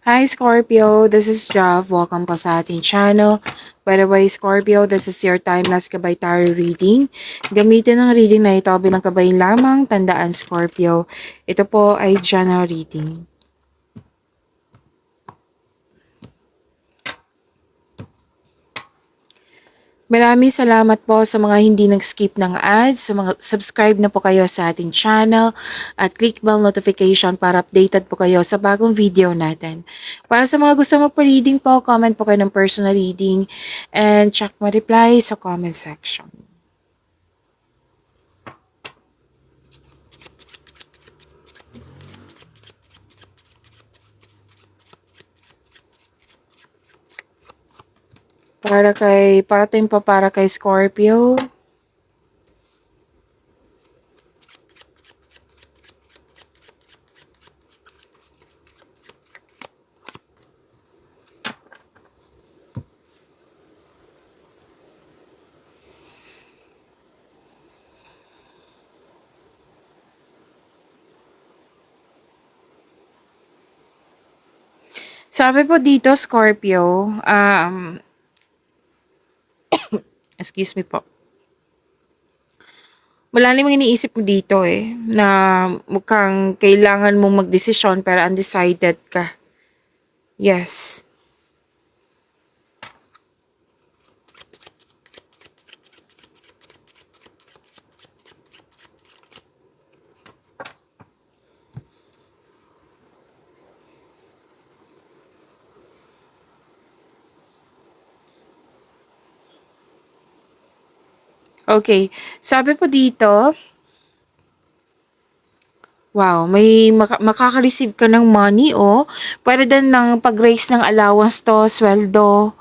Hi Scorpio, this is Jav. Welcome po sa ating channel. By the way, Scorpio, this is your timeless gabay tarot reading. Gamitin ang reading na ito bilang gabay lamang. Tandaan Scorpio, ito po ay general reading. Maraming salamat po sa mga hindi nag-skip ng ads, sa mga subscribe na po kayo sa ating channel at click bell notification para updated po kayo sa bagong video natin. Para sa mga gusto magpa-reading po, comment po kayo ng personal reading and check my reply sa comment section. Para kay Scorpio. Sabi po dito, Scorpio, excuse me po. Malalim ang iniisip mo dito na mukhang kailangan mong magdesisyon pero undecided ka. Yes. Okay, sabi po dito, wow, may makaka-receive ka ng money pwede din ng pag-raise ng allowance to, sweldo,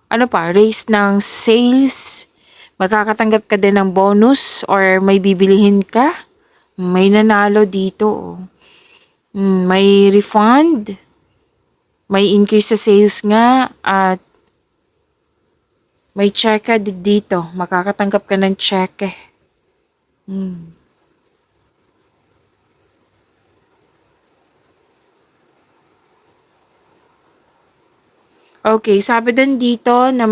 ano pa, raise ng sales, makakatanggap ka din ng bonus or may bibilihin ka, may nanalo dito may refund, may increase sa sales nga at may check ka dito, makakatanggap ka ng check Okay, sabi din dito na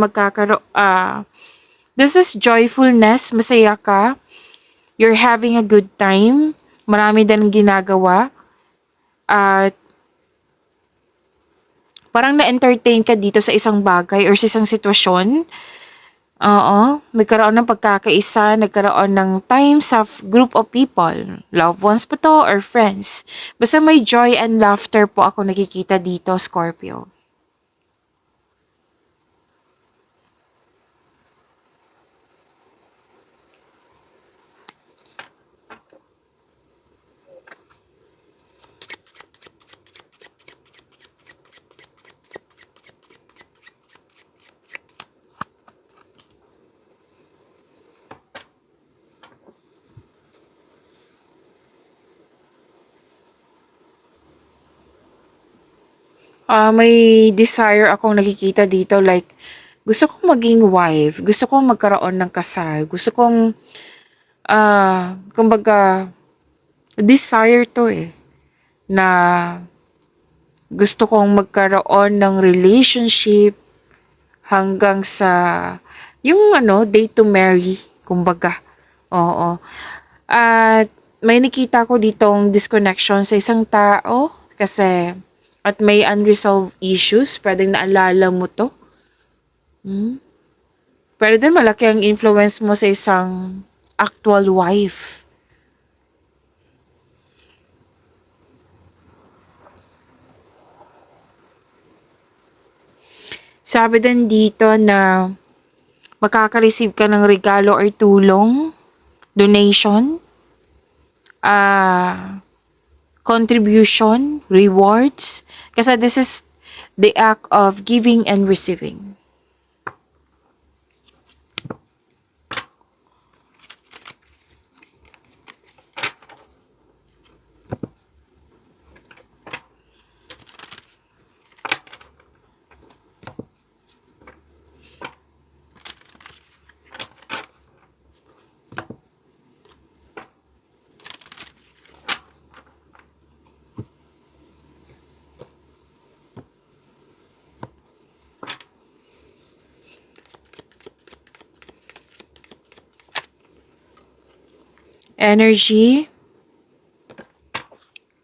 this is joyfulness, masaya ka, you're having a good time, marami din ginagawa, at parang na-entertain ka dito sa isang bagay or sa isang sitwasyon. Oo, nagkaroon ng pagkakaisa, nagkaroon ng times of group of people, loved ones pa to or friends. Basta may joy and laughter po ako nakikita dito, Scorpio. May desire akong nakikita dito like gusto kong maging wife, gusto kong magkaroon ng kasal, gusto kong kumbaga desire to na gusto kong magkaroon ng relationship hanggang sa yung date to marry, kumbaga. Oo. At may nakita ko ditong disconnection sa isang tao kasi at may unresolved issues, pwedeng naalala mo to. Pwede din malaki ang influence mo sa isang actual wife. Sabi din dito na makaka-receive ka ng regalo or tulong, donation, contribution, rewards. Kasi this is the act of giving and receiving. Energy.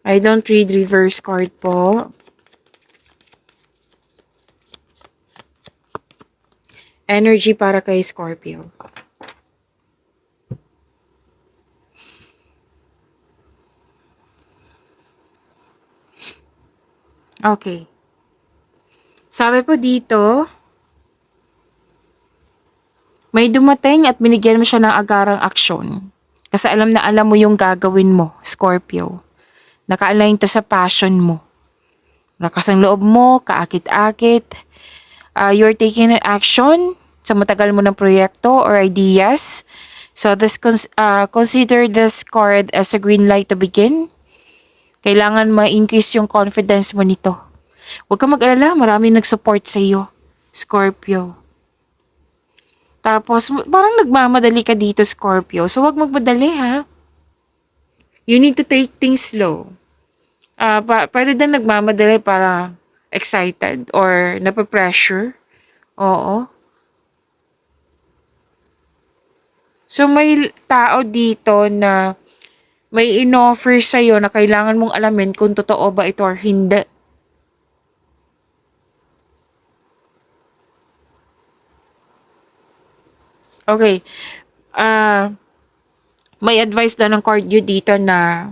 I don't read reverse card po. Energy para kay Scorpio. Okay. Sabi po dito, may dumating at binigyan mo siya ng agarang aksyon. Kasi alam na alam mo yung gagawin mo, Scorpio. Naka-align to sa passion mo. Lakas ang loob mo, kaakit-akit. You're taking an action sa matagal mo ng proyekto or ideas. So consider this card as a green light to begin. Kailangan ma-increase yung confidence mo nito. Huwag kang mag-alala, marami nag-support sa iyo, Scorpio. Tapos, parang nagmamadali ka dito, Scorpio. So, huwag magmadali, ha? You need to take things slow. Pwede din nagmamadali para excited or napapressure. Oo. So, may tao dito na may in-offer sa'yo na kailangan mong alamin kung totoo ba ito or hindi. Okay. May advice daw ng card nyo dito na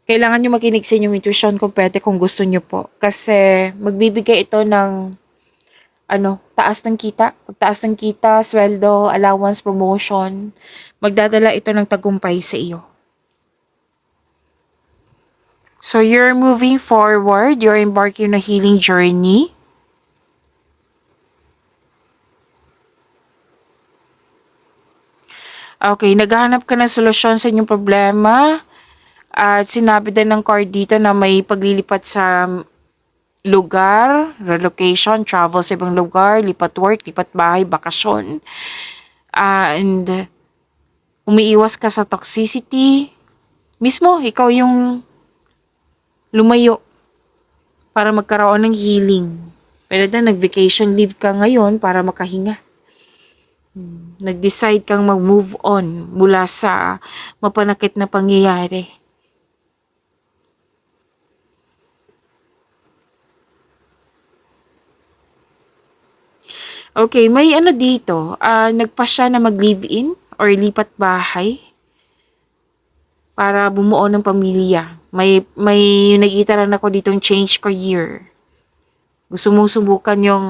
kailangan nyo makinig sa inyong intuition kung pwede, kung gusto nyo po. Kasi magbibigay ito ng taas ng kita. Pagtaas ng kita, sweldo, allowance, promotion, magdadala ito ng tagumpay sa iyo. So you're moving forward, you're embarking on a healing journey. Okay, naghahanap ka ng solusyon sa inyong problema. At sinabi din ng card dito na may paglilipat sa lugar, relocation, travel sa ibang lugar, lipat work, lipat bahay, bakasyon. And umiiwas ka sa toxicity. Mismo, ikaw yung lumayo para magkaroon ng healing. Pero nag-vacation leave ka ngayon para makahinga. Nag-decide kang mag-move on mula sa mapanakit na pangyayari. Okay, may dito, nagpasya na mag-live-in or lipat bahay para bumuo ng pamilya. May nakita lang ako ditong change career. Gusto mong subukan yung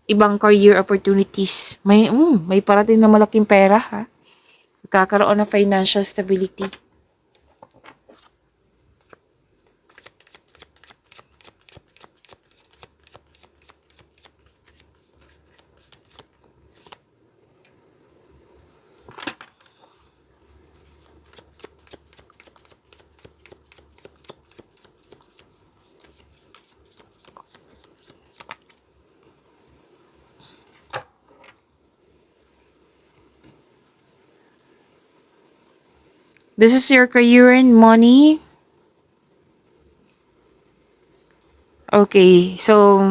ibang career opportunities. May parating na malaking pera, ha? Magkakaroon ng financial stability. This is your career and money. Okay, so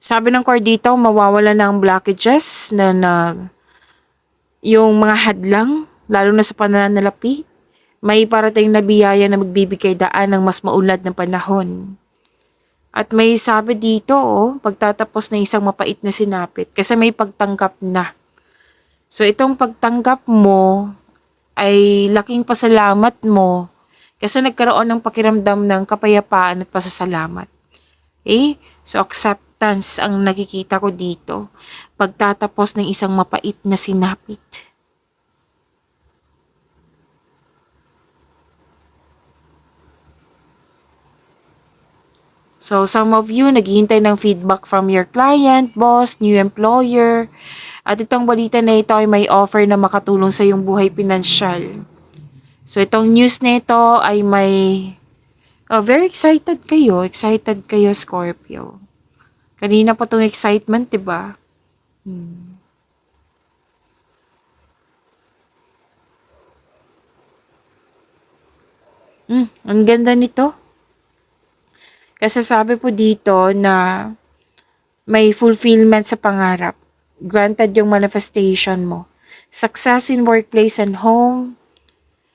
sabi ng card dito, mawawala ng blockages yung mga hadlang, lalo na sa pananalapi. May parating na biyaya na magbibigay daan ng mas maulad na panahon. At may sabi dito, pagtatapos ng isang mapait na sinapit, kasi may pagtanggap na. So itong pagtanggap mo ay laking pasalamat mo kasi nagkaroon ng pakiramdam ng kapayapaan at pasasalamat. Okay? So acceptance ang nakikita ko dito pagtatapos ng isang mapait na sinapit. So some of you naghihintay ng feedback from your client, boss, new employer. At itong balita na ito ay may offer na makatulong sa iyong buhay pinansyal. So itong news na ito ay may very excited kayo. Excited kayo, Scorpio. Kanina pa itong excitement, diba? Ang ganda nito. Kasi sabi po dito na may fulfillment sa pangarap. Granted yung manifestation mo. success in workplace and home.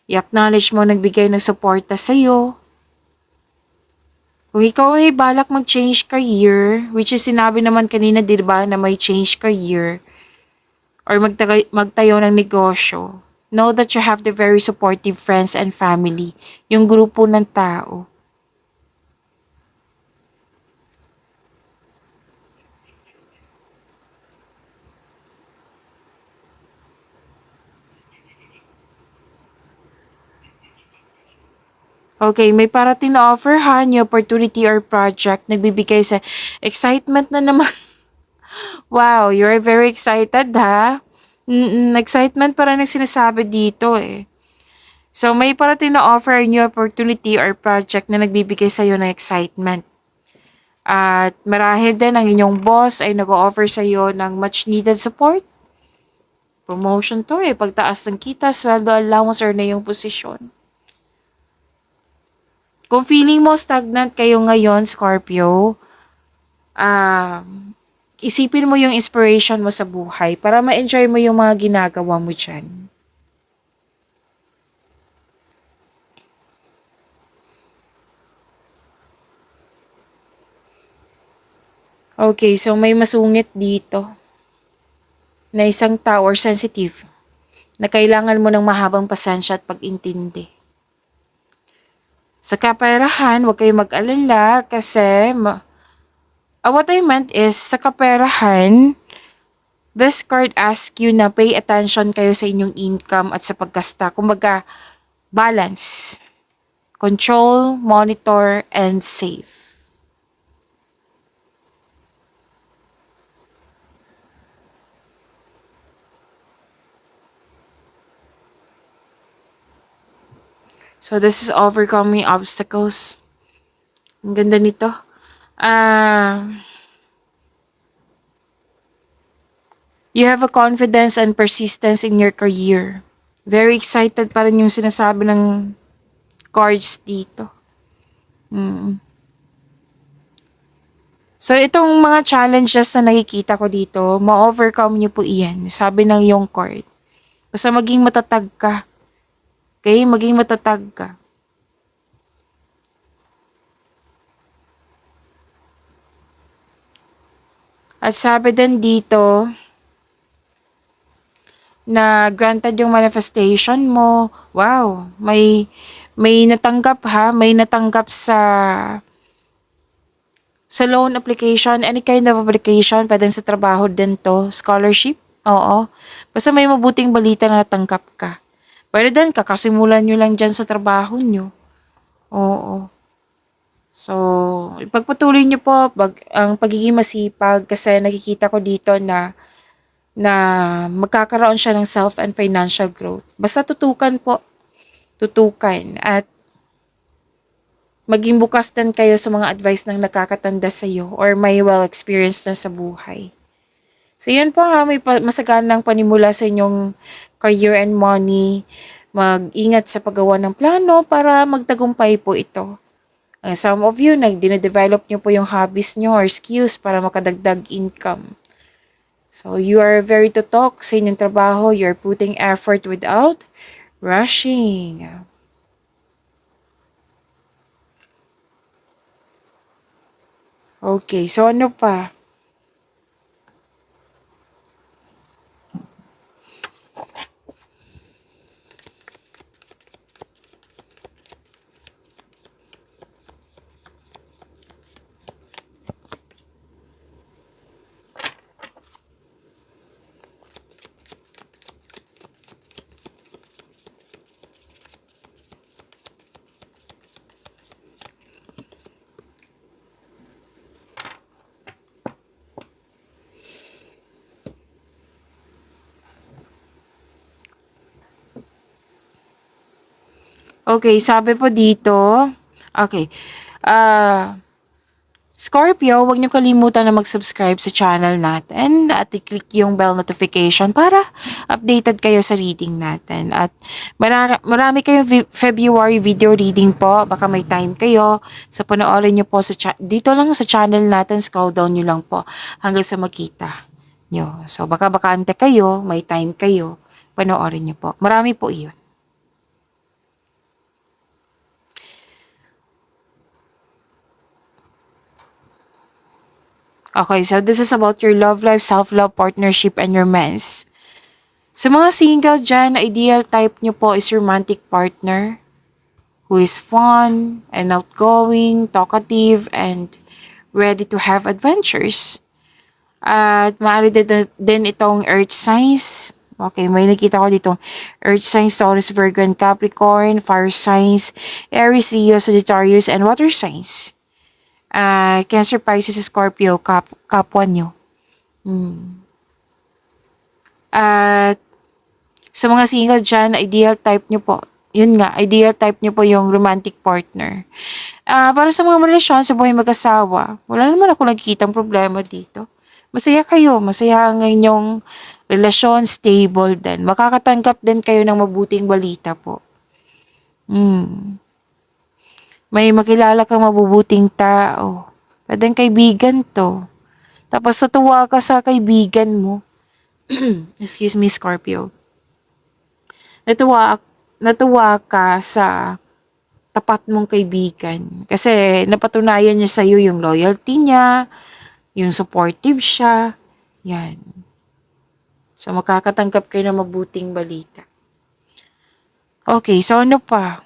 I-acknowledge mo nagbigay ng suporta sa'yo. Kung ikaw ay balak mag-change career, which is sinabi naman kanina, di ba, na may change career, or magtayo ng negosyo, know that you have the very supportive friends and family, yung grupo ng tao. Okay, may parating na offer ha, new opportunity or project, nagbibigay sa excitement na naman. Wow, you're very excited ha? Excitement para nang sinasabi dito eh. So, may parating na offer, new opportunity or project na nagbibigay sa'yo ng excitement. At marahil din ang inyong boss ay nag-o-offer sa'yo ng much needed support. Promotion to eh, pagtaas ng kita, sweldo, allowance, or na yung posisyon. Kung feeling mo stagnant kayo ngayon, Scorpio, isipin mo yung inspiration mo sa buhay para ma-enjoy mo yung mga ginagawa mo dyan. Okay, so may masungit dito na isang tao or sensitive na kailangan mo ng mahabang pasensya at pag-intindi. Sa kaperahan, huwag kayong mag-alala kasi what I meant is, sa kaperahan, this card asks you na pay attention kayo sa inyong income at sa paggasta. Kumbaga, balance, control, monitor, and save. So, this is overcoming obstacles. Ang ganda nito. You have a confidence and persistence in your career. Very excited pa rin yung sinasabi ng cards dito. So, itong mga challenges na nakikita ko dito, ma-overcome niyo po iyan. Sabi ng yung card. Basta maging matatag ka. Okay? Maging matatag ka. At sabi din dito, na granted yung manifestation mo. Wow, may natanggap ha, may natanggap sa loan application, any kind of application, pwedeng sa trabaho din to, scholarship, oo. Basta may mabuting balita na natanggap ka. Pwede din, kakasimulan nyo lang dyan sa trabaho nyo. Oo. So, ipagpatuloy nyo po ang pagiging masipag kasi nakikita ko dito na magkakaroon siya ng self and financial growth. Basta tutukan po. Tutukan. At maging bukas din kayo sa mga advice ng nakakatanda sa iyo or may well-experienced na sa buhay. So, yun po ha. May masaganang panimula sa inyong career and money. Mag-ingat sa paggawa ng plano para magtagumpay po ito. Some of you, dine-develop nyo po yung hobbies nyo or skills para makadagdag income. So, you are very tutok sa inyong trabaho. You're putting effort without rushing. Okay, so ano pa? Okay, sabi po dito, okay, Scorpio, huwag niyo kalimutan na mag-subscribe sa channel natin at i-click yung bell notification para updated kayo sa reading natin. At marami kayong February video reading po. Baka may time kayo. So, panoorin niyo po dito lang sa channel natin. Scroll down niyo lang po hanggang sa makita nyo. So, baka bakante kayo, may time kayo. panoorin niyo po. Marami po iyon. Okay, so this is about your love life, self-love, partnership, and romance. Sa mga single dyan, ideal type nyo po is romantic partner who is fun and outgoing, talkative, and ready to have adventures. At maaari din itong earth signs. Okay, may nakita ko dito. Earth signs, Taurus, Virgo, and Capricorn. Fire signs, Aries, Leo, Sagittarius, and water signs. Cancer, Pisces, Scorpio, kapwa nyo. At sa mga single dyan, ideal type nyo po. Yun nga, ideal type nyo po yung romantic partner. Para sa mga relasyon sa buhay mag-asawa, wala naman ako nakikitang problema dito. Masaya kayo, masaya ang inyong relasyon, stable din. Makakatanggap din kayo ng mabuting balita po. May makilala kang mabubuting tao. Pwedeng kaibigan to. Tapos natuwa ka sa kaibigan mo. Excuse me, Scorpio. Natuwa ka sa tapat mong kaibigan. Kasi napatunayan niya sa'yo yung loyalty niya, yung supportive siya. Yan. So makakatanggap kayo ng mabuting balita. Okay, so ano pa?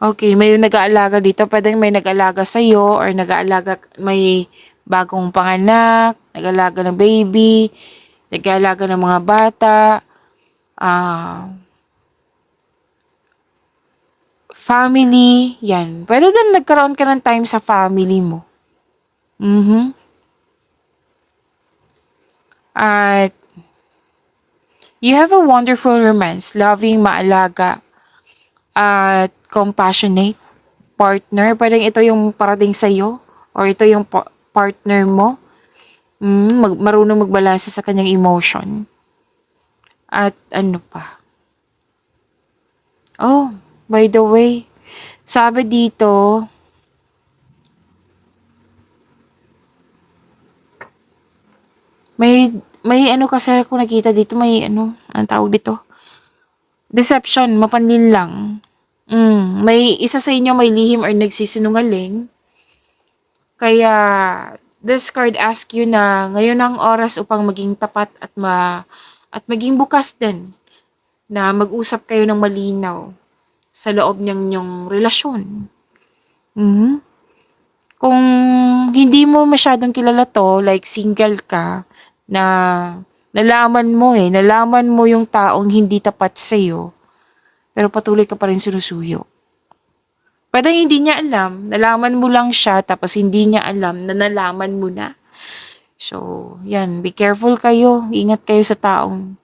Okay, may nag-aalaga dito. Pwedeng may nag-aalaga sa'yo or may bagong panganak, nag-aalaga ng baby, nag-aalaga ng mga bata, family, yan. Pwede din nagkaroon ka ng time sa family mo. At you have a wonderful romance, loving, maalaga, at compassionate partner. Pwedeng ito yung parating sa'yo or ito yung partner mo. Marunong magbalanse sa kanyang emotion. At ano pa? Oh, by the way, sabi dito, may ano kasi ako nakita dito, may ang tawag dito? Deception, mapanlin lang. May isa sa inyo may lihim or nagsisinungaling. Kaya, this card ask you na ngayon ang oras upang maging tapat at maging bukas din na mag-usap kayo ng malinaw sa loob niyong relasyon. Kung hindi mo masyadong kilala to, like single ka, na nalaman mo yung taong hindi tapat sa'yo, pero patuloy ka pa rin sinusuyo. Pwede hindi niya alam, nalaman mo lang siya, tapos hindi niya alam na nalaman mo na. So, yan, be careful kayo, ingat kayo sa taong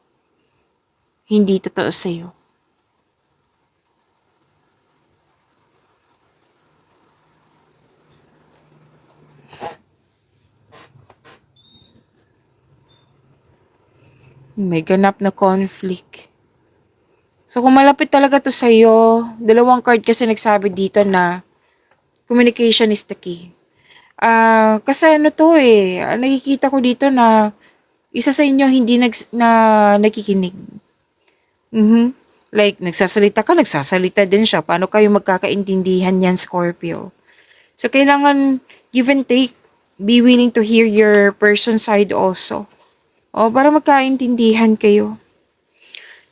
hindi totoo sa'yo. May ganap na conflict. So, kung malapit talaga to sa'yo, dalawang card kasi nagsabi dito na communication is the key. Kasi nakikita ko dito na isa sa inyo hindi nakikinig. Like, nagsasalita din siya. Paano kayo magkakaintindihan yan, Scorpio? So, kailangan give and take. Be willing to hear your person's side also. Para magkaintindihan kayo.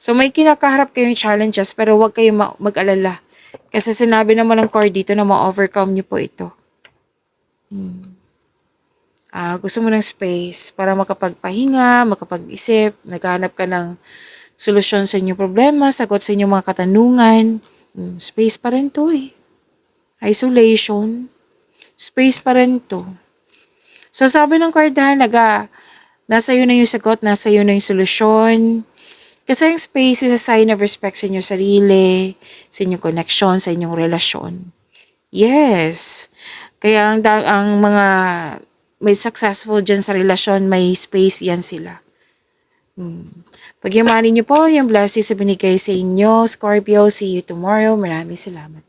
So, may kinakaharap kayong challenges pero huwag kayong mag-alala. Kasi sinabi naman ng card dito na ma-overcome niyo po ito. Gusto mo ng space para makapagpahinga, makapag-isip, naghahanap ka ng solusyon sa inyong problema, sagot sa inyong mga katanungan. Space pa rin to eh. Isolation. Space pa rin to. So, sabi ng card nasa iyo na yung sagot, nasa iyo na yung solusyon. Kasi yung space is a sign of respect sa inyong sarili, sa inyong connection, sa inyong relasyon. Yes. Kaya ang mga may successful dyan sa relasyon, may space yan sila. Pagyamanin niyo po yung blessings na binigay sa inyo, Scorpio. See you tomorrow. Maraming salamat.